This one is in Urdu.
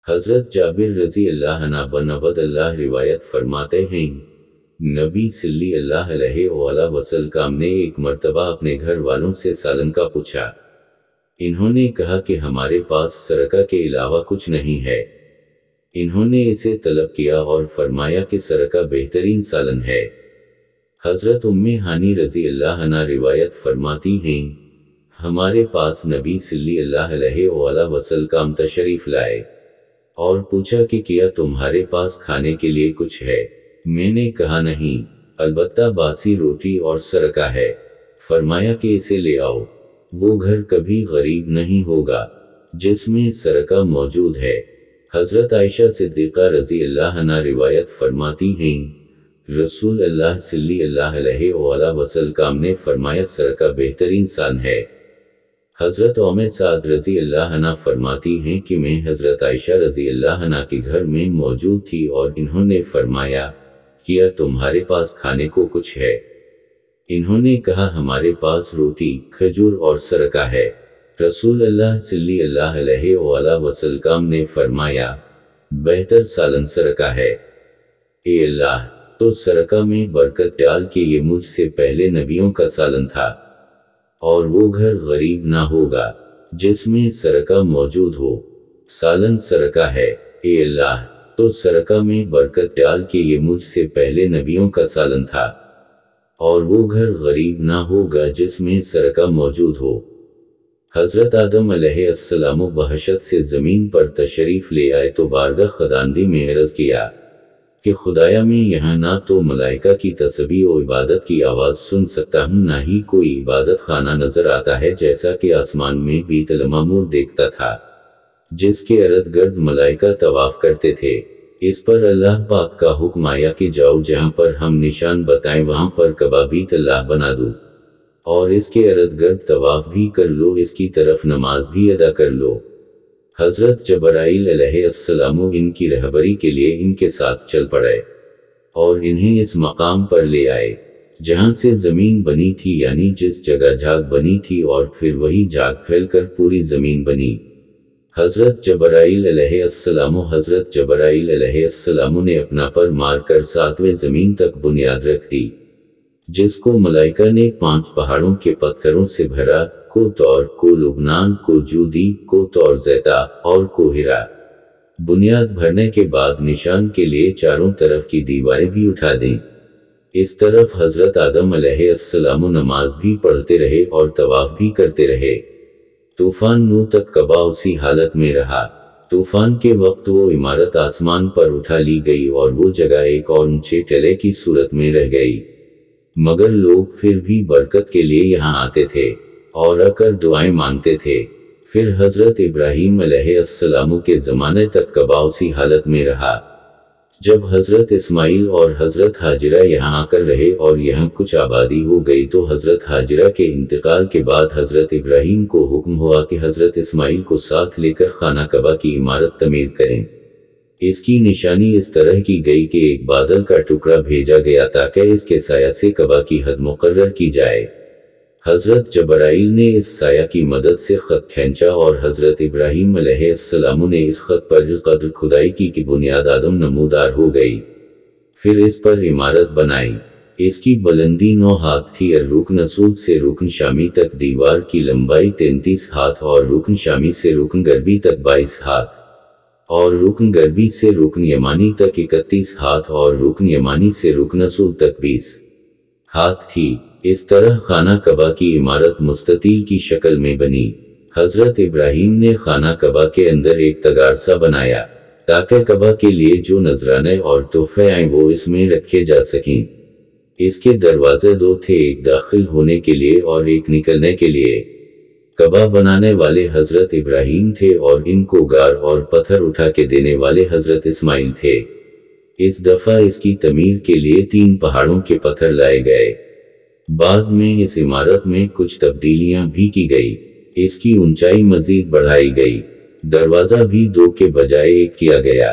حضرت جابر رضی اللہ عنہ بن عبداللہ روایت فرماتے ہیں، نبی صلی اللہ علیہ وآلہ وسلم نے ایک مرتبہ اپنے گھر والوں سے سالن کا پوچھا۔ انہوں نے کہا کہ ہمارے پاس سرکہ کے علاوہ کچھ نہیں ہے۔ انہوں نے اسے طلب کیا اور فرمایا کہ سرکہ بہترین سالن ہے۔ حضرت ام ہانی رضی اللہ عنہ روایت فرماتی ہیں، ہمارے پاس نبی صلی اللہ علیہ وآلہ وسلم تشریف لائے اور پوچھا کہ کیا تمہارے پاس کھانے کے لیے کچھ ہے؟ میں نے کہا نہیں، البتہ باسی روٹی اور سرکہ ہے۔ فرمایا کہ اسے لے آؤ، وہ گھر کبھی غریب نہیں ہوگا جس میں سرکہ موجود ہے۔ حضرت عائشہ صدیقہ رضی اللہ عنہ روایت فرماتی ہیں، رسول اللہ صلی اللہ علیہ وآلہ وسلم نے فرمایا سرکہ بہترین سالن ہے۔ حضرت ام سعد رضی اللہ عنہ فرماتی ہیں کہ میں حضرت عائشہ رضی اللہ عنہ کے گھر میں موجود تھی اور انہوں نے فرمایا، کیا تمہارے پاس کھانے کو کچھ ہے؟ انہوں نے کہا ہمارے پاس روٹی، کھجور اور سرکہ ہے۔ رسول اللہ صلی اللہ علیہ وآلہ وسلم نے فرمایا، بہتر سالن سرکہ ہے۔ اے اللہ، تو سرکہ میں برکت ڈال کہ یہ مجھ سے پہلے نبیوں کا سالن تھا اور وہ گھر غریب نہ ہوگا جس میں سرکہ موجود ہو۔ سالن سرکہ ہے۔ اے اللہ، تو سرکہ میں برکت ڈال کہ یہ مجھ سے پہلے نبیوں کا سالن تھا اور وہ گھر غریب نہ ہوگا جس میں سرکہ موجود ہو۔ حضرت آدم علیہ السلام بحشت سے زمین پر تشریف لے آئے تو بارگاہ خداوندی میں عرض کیا کہ خدایا میں یہاں نہ تو ملائکہ کی تسبیح و عبادت کی آواز سن سکتا ہوں، نہ ہی کوئی عبادت خانہ نظر آتا ہے جیسا کہ آسمان میں بیت المعمور دیکھتا تھا جس کے ارد گرد ملائکہ طواف کرتے تھے۔ اس پر اللہ پاک کا حکم آیا کہ جاؤ جہاں پر ہم نشان بتائیں وہاں پر کعبہ بیت اللہ بنا دو اور اس کے ارد گرد طواف بھی کر لو، اس کی طرف نماز بھی ادا کر لو۔ حضرت جبرائیل علیہ السلام ان کی رہبری کے لیے ان کے ساتھ چل پڑے اور انہیں اس مقام پر لے آئے جہاں سے زمین بنی تھی، یعنی جس جگہ جھاگ بنی تھی، اور پھر وہی جھاگ پھیل کر پوری زمین بنی۔ حضرت جبرائیل علیہ السلام نے اپنا پر مار کر 7ویں زمین تک بنیاد رکھ دی، جس کو ملائکہ نے 5 پہاڑوں کے پتھروں سے بھرا، کو طور، کو لبنان، کو جودی، کو طور زیتا اور کو ہیرا۔ بنیاد بھرنے کے بعد نشان کے لیے چاروں طرف کی دیواریں بھی اٹھا دیں۔ اس طرف حضرت آدم علیہ السلام نماز بھی پڑھتے رہے اور طواف بھی کرتے رہے۔ طوفان نو تک کعبہ اسی حالت میں رہا۔ طوفان کے وقت وہ عمارت آسمان پر اٹھا لی گئی اور وہ جگہ ایک اور اونچے ٹلے کی صورت میں رہ گئی، مگر لوگ پھر بھی برکت کے لیے یہاں آتے تھے اور آ کر دعائیں مانگتے تھے۔ پھر حضرت ابراہیم علیہ السلام کے زمانے تک کعبہ اسی حالت میں رہا۔ جب حضرت اسماعیل اور حضرت ہاجرہ یہاں آ کر رہے اور یہاں کچھ آبادی ہو گئی تو حضرت ہاجرہ کے انتقال کے بعد حضرت ابراہیم کو حکم ہوا کہ حضرت اسماعیل کو ساتھ لے کر خانہ کعبہ کی عمارت تعمیر کریں۔ اس کی نشانی اس طرح کی گئی کہ ایک بادل کا ٹکڑا بھیجا گیا تاکہ اس کے سایہ سے کعبہ کی حد مقرر کی جائے۔ حضرت جبرائیل نے اس سایہ کی مدد سے خط کھینچا اور حضرت ابراہیم علیہ السلام نے اس خط پر اس قدر کھدائی کی کہ بنیاد آدم نمودار ہو گئی۔ پھر اس پر عمارت بنائی۔ اس کی بلندی 9 ہاتھ تھی اور رکن اسود سے رکن شامی تک دیوار کی لمبائی 33 ہاتھ اور رکن شامی سے رکن غربی تک 22 ہاتھ اور رکن غربی سے رکن یمانی تک 31 ہاتھ اور رکن یمانی سے رکن اسود تک 20 ہاتھ تھی۔ اس طرح خانہ کعبہ کی عمارت مستطیل کی شکل میں بنی۔ حضرت ابراہیم نے خانہ کعبہ کے اندر ایک تغارسہ بنایا تاکہ کعبہ کے لیے جو نذرانے اور تحفے آئیں وہ اس میں رکھے جا سکیں۔ اس کے دروازے 2 تھے، ایک داخل ہونے کے لیے اور ایک نکلنے کے لیے۔ کعبہ بنانے والے حضرت ابراہیم تھے اور ان کو گار اور پتھر اٹھا کے دینے والے حضرت اسماعیل تھے۔ اس دفعہ اس کی تعمیر کے لیے 3 پہاڑوں کے پتھر لائے گئے۔ بعد میں اس عمارت میں کچھ تبدیلیاں بھی کی گئی۔ اس کی اونچائی مزید بڑھائی گئی۔ دروازہ بھی 2 کے بجائے 1 کیا گیا۔